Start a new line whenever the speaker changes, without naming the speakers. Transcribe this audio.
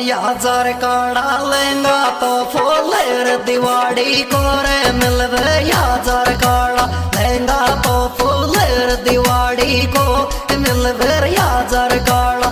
हजार काड़ा लेंगा तो फूलेर दिवाड़ी को रे मिलवे हजार काड़ा लेंगा तो फूलेर दिवाड़ी को मिलवे हजार काड़ा